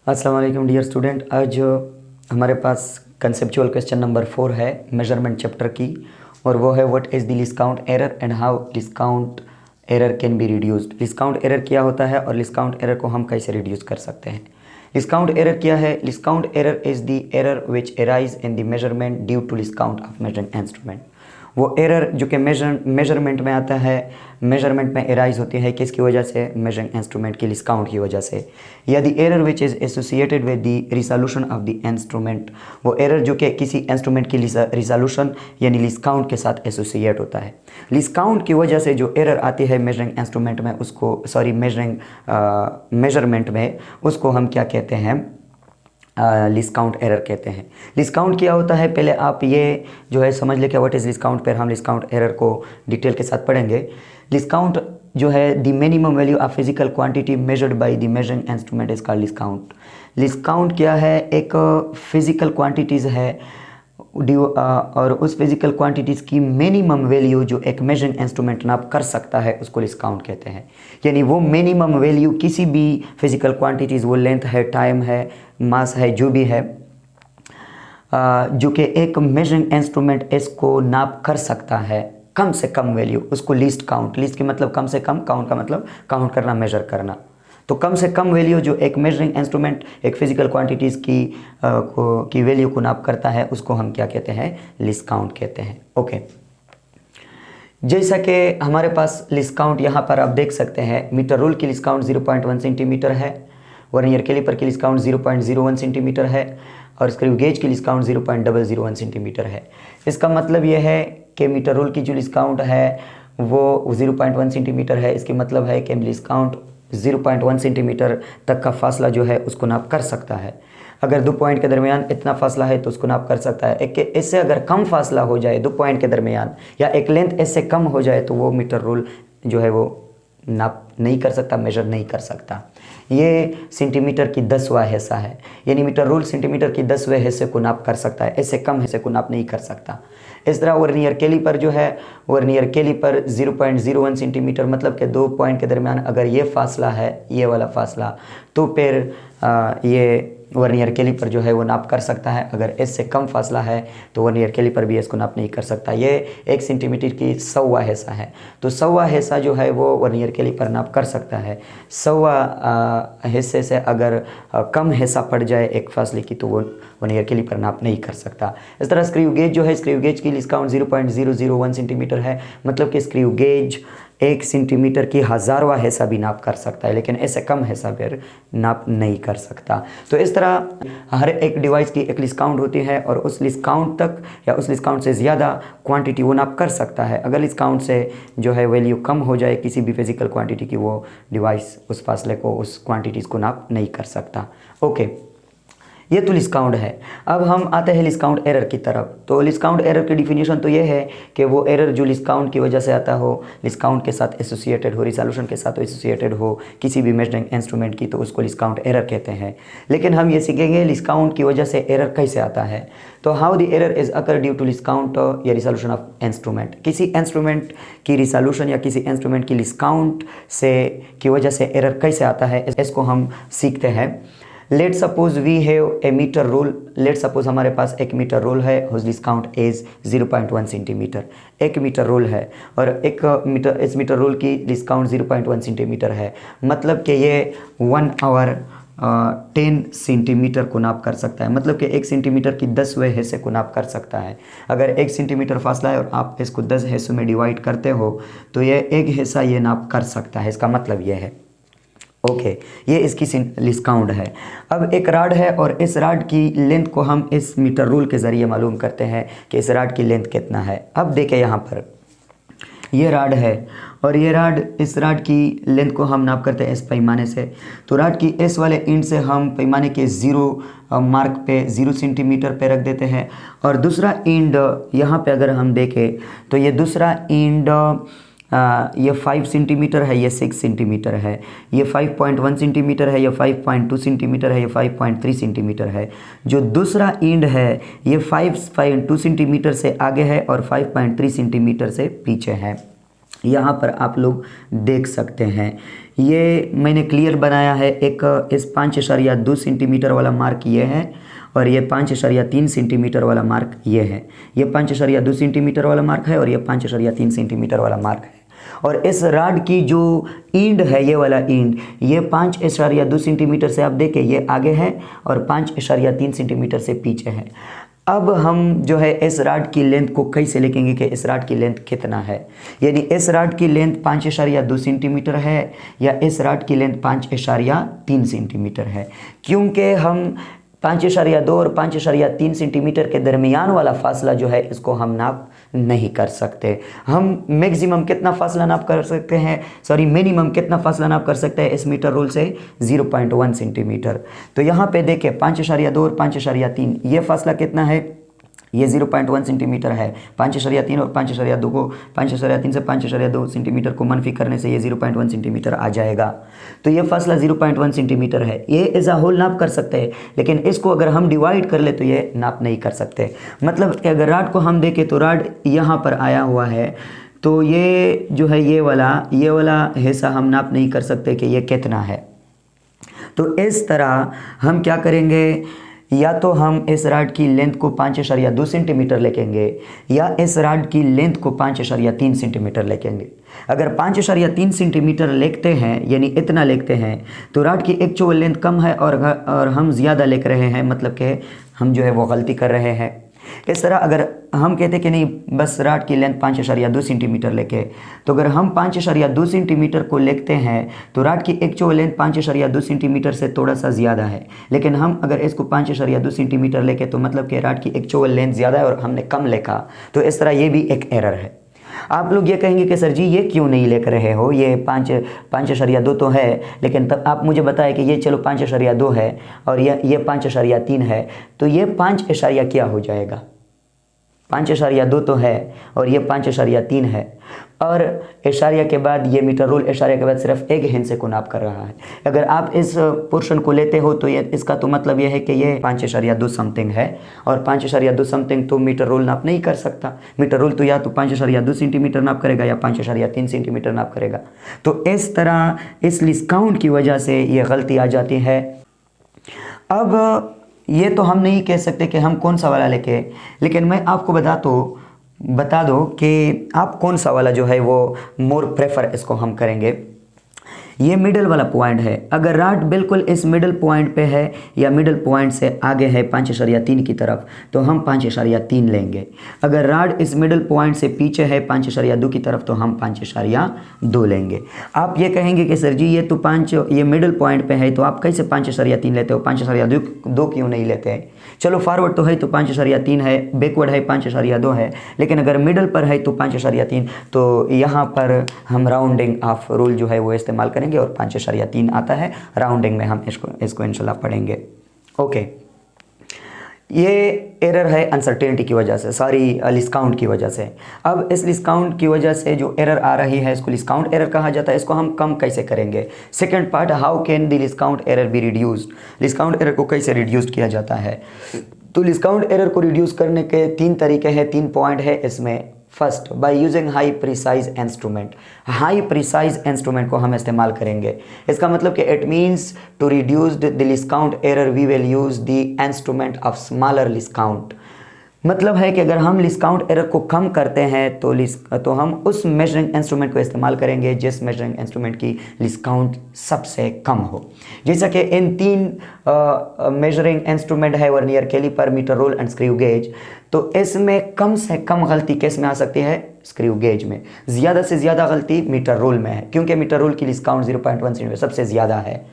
अस्सलाम वालेकुम dear student. आज हमारे पास कंसेप्चुअल क्वेश्चन नंबर 4 है मेजरमेंट चैप्टर की, और वो है what is the least count error and how least count error can be reduced. Least count error क्या होता है और लीस्ट काउंट एरर को हम कैसे रिड्यूस कर सकते हैं। लीस्ट काउंट एरर क्या है? Least count error is the error which arise in the measurement due to least count of measuring instrument. वो एरर जो कि मेजरमेंट में आता है, मेजरमेंट में एराइज होती है किसकी वजह से? मेजरिंग इंस्ट्रूमेंट की लीस्ट काउंट की वजह से। या the error which is associated with the resolution of the instrument, वो एरर जो कि किसी इंस्ट्रूमेंट की रिजोल्यूशन यानी लीस्ट काउंट के साथ एसोसिएट होता है। लीस्ट काउंट की वजह से जो एरर आती है मेजरिंग इंस्ट्रूमेंट में, उसको मेजरमेंट में, उसको हम क्या कहते हैं? लीस्ट काउंट एरर कहते हैं। लीस्ट काउंट क्या होता है, पहले आप ये जो है समझ लें कि व्हाट इज़ लीस्ट काउंट, फिर हम लीस्ट काउंट एरर को डिटेल के साथ पढ़ेंगे। लीस्ट काउंट जो है the minimum value of physical quantity measured by the measuring instrument is called least count. Least count क्या है? एक फिजिकल क्वांटिटीज़ है और उस फिजिकल क्वांटिटीज़ की मिनिमम वैल्यू जो एक मेजरिंग इंस्ट्रूमेंट नाप कर सकता है उसको लीस्ट काउंट कहते हैं। यानी वो मिनिमम वैल्यू किसी भी फिजिकल क्वांटिटीज़, वो लेंथ है, टाइम है, मास है, जो भी है, जो कि एक मेजरिंग इंस्ट्रूमेंट इसको नाप कर सकता है, कम से कम वैल्यू, उसको लीस्ट काउंट। लीस्ट की मतलब कम से कम, काउंट का मतलब काउंट करना, मेजर करना। तो कम से कम वैल्यू जो एक मेजरिंग इंस्ट्रूमेंट एक फिजिकल क्वांटिटीज़ की वैल्यू को नाप करता है उसको हम क्या कहते हैं? लीस्ट काउंट कहते हैं। ओके, जैसा कि हमारे पास लीस्ट काउंट यहाँ पर आप देख सकते हैं, मीटर रूल की लीस्ट काउंट 0.1 सेंटीमीटर है, वर्नियर कैलिपर की लीस्ट काउंट 0.01 सेंटीमीटर है, और स्क्रू गेज की लीस्ट काउंट 0.001 सेंटीमीटर है। इसका मतलब यह है कि मीटर रूल की जो लीस्ट काउंट है वो 0.1 सेंटीमीटर है। इसकी मतलब है कि लीस्ट काउंट 0.1 सेंटीमीटर तक का फासला जो है उसको नाप कर सकता है। अगर दो पॉइंट के दरमियान इतना फासला है तो उसको नाप कर सकता है। एक इससे अगर कम फासला हो जाए दो पॉइंट के दरमियान, या एक लेंथ इससे कम हो जाए, तो वो मीटर रूल जो है वो नाप नहीं कर सकता, मेजर नहीं कर सकता। ये सेंटीमीटर की 10वां हिस्सा है, यानी मीटर रूल सेंटीमीटर की 10वें हिस्से को नाप कर सकता है, इससे कम हिस्से को नाप नहीं कर सकता। इस तरह वर्नियर कैलिपर जो है, वर्नियर कैलिपर 0.01 सेंटीमीटर, मतलब कि दो पॉइंट के दरमियान अगर ये फासला है, ये वाला फासला, तो फिर ये वर्नियर कैलिपर जो है वो नाप कर सकता है। अगर इससे कम फासला है तो वर्नियर कैलिपर भी इसको नाप नहीं कर सकता। ये 1 सेंटीमीटर की 100वां हिस्सा है, तो 100वां हिस्सा जो है वो वर्नियर कैलिपर नाप कर सकता है। 100वां हिस्से से अगर कम हिस्सा पड़ जाए एक फासले की तो वो वर्नियर कैलिपर नाप नहीं कर सकता। इस तरह स्क्रू गेज जो है, स्क्रू गेज की लीस्ट काउंट 0.001 सेंटीमीटर है, मतलब कि स्क्रू गेज 1 सेंटीमीटर की 1000वां हिस्सा भी नाप कर सकता है, लेकिन इससे कम हिस्सा फिर नाप नहीं कर सकता। तो इस तरह हर एक डिवाइस की एक लिस्ट काउंट होती है, और उस लिस्ट काउंट तक या उस लिस्ट काउंट से ज़्यादा क्वांटिटी वो नाप कर सकता है। अगर लिस्ट काउंट से जो है वैल्यू कम हो जाए किसी भी फिजिकल क्वांटिटी की, वो डिवाइस उस फासले को, उस क्वांटिटीज़ को नाप नहीं कर सकता। ओके, ये तो लिस्ट काउंट है। अब हम आते हैं लिस्ट काउंट एरर की तरफ। तो लिस्ट काउंट एरर की डिफिनीशन तो ये है कि वो एरर जो लिस्ट काउंट की वजह से आता हो, लिस्ट काउंट के साथ एसोसिएटेड हो, रिजोल्यूशन के साथ एसोसिएटेड हो किसी भी मेजरिंग इंस्ट्रूमेंट की, तो उसको लिस्ट काउंट एरर कहते हैं। लेकिन हम ये सीखेंगे लिस्ट काउंट की वजह से एरर कैसे आता है। तो how the error is occur due to least count या रिजोल्यूशन ऑफ इंस्ट्रूमेंट। किसी इंस्ट्रूमेंट की रिजोल्यूशन या किसी इंस्ट्रूमेंट की लिस्ट काउंट से की वजह से एरर कैसे आता है, इसको हम सीखते हैं। Let suppose we have a metre rule. Let suppose हमारे पास एक मीटर रूल है, whose least count is 0.1 centimetre. एक मीटर रूल है और इस मीटर रूल की लिस्ट काउंट 0.1 सेंटीमीटर है, मतलब कि ये 1 आवर 10 सेंटीमीटर को नाप कर सकता है, मतलब कि 1 सेंटीमीटर की 10वें हिस्से को नाप कर सकता है। अगर 1 सेंटीमीटर फासला है और आप इसको 10 हिस्सों में डिवाइड करते हो तो ये एक हिस्सा ये नाप कर सकता है, इसका मतलब ये है। ओके, ये इसकी लिस्ट काउंट है। अब एक राड है और इस राड की लेंथ को हम इस मीटर रूल के ज़रिए मालूम करते हैं कि इस राड की लेंथ कितना है। अब देखें यहाँ पर ये राड है और ये राड, इस राड की लेंथ को हम नाप करते हैं इस पैमाने से। तो राड की इस वाले एंड से हम पैमाने के 0 मार्क पे 0 सेंटीमीटर पे रख देते हैं, और दूसरा एंड यहाँ पे अगर हम देखें तो ये दूसरा एंड ये 5 सेंटीमीटर है, ये 6 सेंटीमीटर है, ये 5.1 सेंटीमीटर है, ये 5.2 सेंटीमीटर है, ये 5.3 सेंटीमीटर है। जो दूसरा एंड है ये 5.2 सेंटीमीटर से आगे है और 5.3 सेंटीमीटर से पीछे है। यहाँ पर आप लोग देख सकते हैं ये मैंने क्लियर बनाया है। एक इस 5.2 सेंटीमीटर वाला मार्क ये है और ये 5.3 सेंटीमीटर वाला मार्क ये है। ये 5.2 सेंटीमीटर वाला मार्क है और ये 5.3 सेंटीमीटर वाला मार्क है। और इस रॉड की जो इंड है, ये वाला इंड, ये 5.2 सेंटीमीटर से आप देखें ये आगे है और 5.3 सेंटीमीटर से पीछे है। अब हम जो है इस रॉड की लेंथ को कैसे लिखेंगे कि इस रॉड की लेंथ कितना है, यानी इस रॉड की लेंथ 5.2 सेंटीमीटर है या इस रॉड की लेंथ 5.3 सेंटीमीटर है। क्योंकि हम 5.2 और 5.3 सेंटीमीटर के दरमियान वाला फासला जो है इसको हम नाप नहीं कर सकते। हम मैक्सिमम कितना फासला नाप कर सकते हैं, मिनिमम कितना फासला नाप कर सकते हैं इस मीटर रूल से, 0.1 सेंटीमीटर। तो यहाँ पे देखें 5.2 और 5.3 ये फासला कितना है, ये 0.1 सेंटीमीटर है। 5.3 और 5.2 को 5.3 से 5.2 सेंटीमीटर को मनफी करने से ये 0.1 सेंटीमीटर आ जाएगा। तो ये फासला 0.1 सेंटीमीटर है। ये एज अ होल नाप कर सकते हैं, लेकिन इसको अगर हम डिवाइड कर ले तो ये नाप नहीं कर सकते। मतलब कि अगर रॉड को हम देखें तो रॉड यहाँ पर आया हुआ है, तो ये जो है ये वाला हिस्सा हम नाप नहीं कर सकते कि ये कितना है। तो इस तरह हम क्या करेंगे, या तो हम इस रॉड की लेंथ को 5.2 सेंटीमीटर लिखेंगे या इस रॉड की लेंथ को 5.3 सेंटीमीटर लिखेंगे। अगर 5.3 सेंटीमीटर लिखते हैं यानी इतना लिखते हैं तो रॉड की एक्चुअल लेंथ कम है और हम ज़्यादा लिख रहे हैं, मतलब कि हम जो है वो गलती कर रहे हैं। इस तरह अगर हम कहते कि नहीं बस रॉड की लेंथ 5.2 सेंटीमीटर लेके, तो अगर हम 5.2 सेंटीमीटर को लिखते हैं तो रॉड की एक्चुअल लेंथ 5.2 सेंटीमीटर से थोड़ा सा ज़्यादा है, लेकिन हम अगर इसको 5.2 सेंटीमीटर लेके तो मतलब कि रॉड की एक्चुअल लेंथ ज़्यादा है और हमने कम लिखा। तो इस तरह ये भी एक एरर है। आप लोग ये कहेंगे कि सर जी ये क्यों नहीं लिख रहे हो, ये 5.2 तो है, लेकिन तब आप मुझे बताएं कि ये चलो 5.2 है और ये 5.3 है, तो ये 5 क्या हो जाएगा। 5.2 तो है और ये 5.3 है और इशारिया के बाद ये मीटर रूल इशारिया के बाद सिर्फ एक हिंसे को नाप कर रहा है। अगर आप इस पोर्शन को लेते हो तो ये इसका तो मतलब ये है कि ये 5.2 समथिंग है और 5.2 समथिंग तो मीटर रूल नाप नहीं कर सकता। मीटर रूल तो या तो 5.2 सेंटीमीटर नाप करेगा या 5.3 सेंटीमीटर नाप करेगा। तो इस तरह इस डिस्काउंट की वजह से ये गलती आ जाती है। अब ये तो हम नहीं कह सकते कि हम कौन सा वाला लेके, लेकिन मैं आपको बता दो कि आप कौन सा वाला जो है वो मोर प्रेफर इसको हम करेंगे। ये मिडल वाला पॉइंट है। अगर रॉड बिल्कुल इस मिडल पॉइंट पे है या मिडल पॉइंट से आगे है 5.3 की तरफ तो हम 5.3 लेंगे। अगर रॉड इस मिडल पॉइंट से पीछे है 5.2 की तरफ तो हम 5.2 लेंगे। आप ये कहेंगे कि सर जी ये मिडल पॉइंट पे है तो आप कैसे 5.3 लेते हो, 5.2 क्यों नहीं लेते हैं। चलो फॉरवर्ड तो है तो 5.3 है, बैकवर्ड है 5.2 है, लेकिन अगर मिडल पर है तो 5.3। तो यहाँ पर हम राउंडिंग ऑफ रूल जो है वो इस्तेमाल करेंगे और 5.3 आता है। राउंडिंग में हम इसको इंशाल्लाह पढ़ेंगे। ओके, ये एरर है अनसर्टेनिटी की वजह से, डिस्काउंट की वजह से। अब इस डिस्काउंट की वजह से जो एरर आ रही है इसको डिस्काउंट एरर कहा जाता है। इसको हम कम कैसे करेंगे। Second part, how can the discount error be reduced. Discount error को कैसे रिड्यूस किया जाता है। तो डिस्काउंट एरर को रिड्यूस करने के 3 तरीके हैं, 3 पॉइंट है इसमें। First, by using high precise instrument. High precise instrument को हम इस्तेमाल करेंगे। इसका मतलब कि it means to reduce the discount error we will use the instrument of smaller discount. मतलब है कि अगर हम डिस्काउंट एरर को कम करते हैं तो हम उस मेजरिंग इंस्ट्रूमेंट को इस्तेमाल करेंगे जिस मेजरिंग इंस्ट्रूमेंट की डिस्काउंट सबसे कम हो। जैसा कि इन 3 मेजरिंग इंस्ट्रूमेंट है, vernier caliper, metre rule and screw gauge. तो इसमें कम से कम गलती किस में आ सकती है, स्क्रू गेज में। ज़्यादा से ज़्यादा गलती मीटर रूल में है, क्योंकि मीटर रूल की डिस्काउंट 0.1 सेंटीमीटर सबसे ज़्यादा है।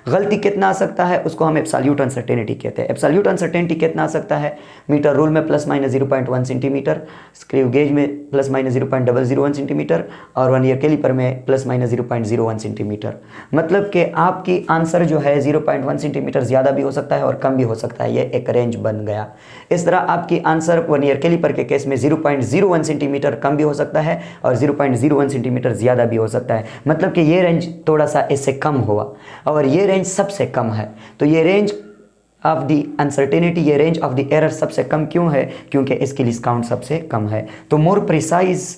गलती कितना आ सकता है उसको हम एब्सोल्यूट अनसर्टेनिटी कहते हैं। एब्सोल्यूट अनसर्टेनिटी कितना आ सकता है, मीटर रूल में ±0.1 सेंटीमीटर, स्क्रू गेज में ±0.001 सेंटीमीटर और वर्नियर कैलिपर में ±0.01 सेंटीमीटर। मतलब कि आपकी आंसर जो है 0.1 सेंटीमीटर ज़्यादा भी हो सकता है और कम भी हो सकता है। ये एक रेंज बन गया। इस तरह आपकी आंसर वर्नियर कैलिपर के केस में 0.01 सेंटीमीटर कम भी हो सकता है और 0.01 सेंटीमीटर ज़्यादा भी हो सकता है। मतलब कि ये रेंज थोड़ा सा इससे कम हुआ और ये रेंज सबसे कम है। तो ये रेंज ऑफ द अनसर्टेनिटी, ये रेंज ऑफ द एरर सबसे कम क्यों है, क्योंकि इसकी डिस्काउंट सबसे कम है। तो मोर प्रिसाइज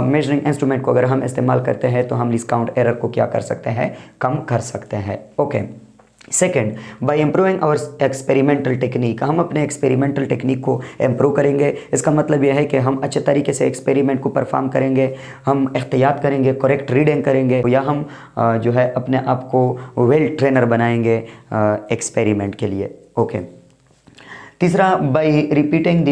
मेजरिंग इंस्ट्रूमेंट को अगर हम इस्तेमाल करते हैं तो हम लीस्ट काउंट एरर को क्या कर सकते हैं, कम कर सकते हैं। Okay, second, by improving our experimental technique, हम अपने एक्सपेरिमेंटल टेक्निक को इम्प्रूव करेंगे। इसका मतलब यह है कि हम अच्छे तरीके से एक्सपेरिमेंट को परफॉर्म करेंगे, हम एहतियात करेंगे, करेक्ट रीडिंग करेंगे, या हम जो है अपने आप को वेल ट्रेनर बनाएंगे एक्सपेरिमेंट के लिए। ओके, तीसरा, by repeating the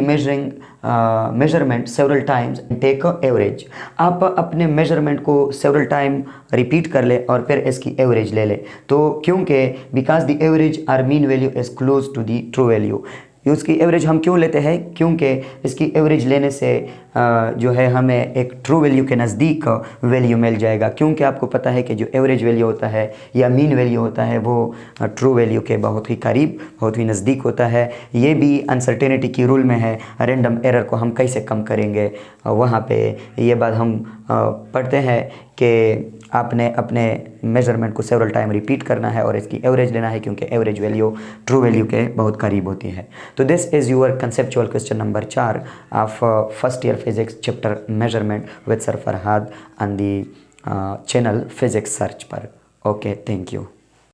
measurement several times take average, आप अपने मेजरमेंट को सेवरल टाइम रिपीट कर ले और फिर इसकी एवरेज ले ले। तो क्योंकि because the average or mean value is close to the true value, उसकी एवरेज हम क्यों लेते हैं, क्योंकि इसकी एवरेज लेने से जो है हमें एक ट्रू वैल्यू के नज़दीक वैल्यू मिल जाएगा। क्योंकि आपको पता है कि जो एवरेज वैल्यू होता है या मीन वैल्यू होता है वो ट्रू वैल्यू के बहुत ही करीब, बहुत ही नज़दीक होता है। ये भी अनसर्टेनिटी की रूल में है। रैंडम एरर को हम कैसे कम करेंगे, वहाँ पे ये बात हम पढ़ते हैं कि आपने अपने मेजरमेंट को सेवरल टाइम रिपीट करना है और इसकी एवरेज लेना है, क्योंकि एवरेज वैल्यू ट्रू वैल्यू के बहुत करीब होती है। तो this is your conceptual question number 4 of first year physics chapter measurement with sir Farhad on the channel physics search पर। Okay, thank you.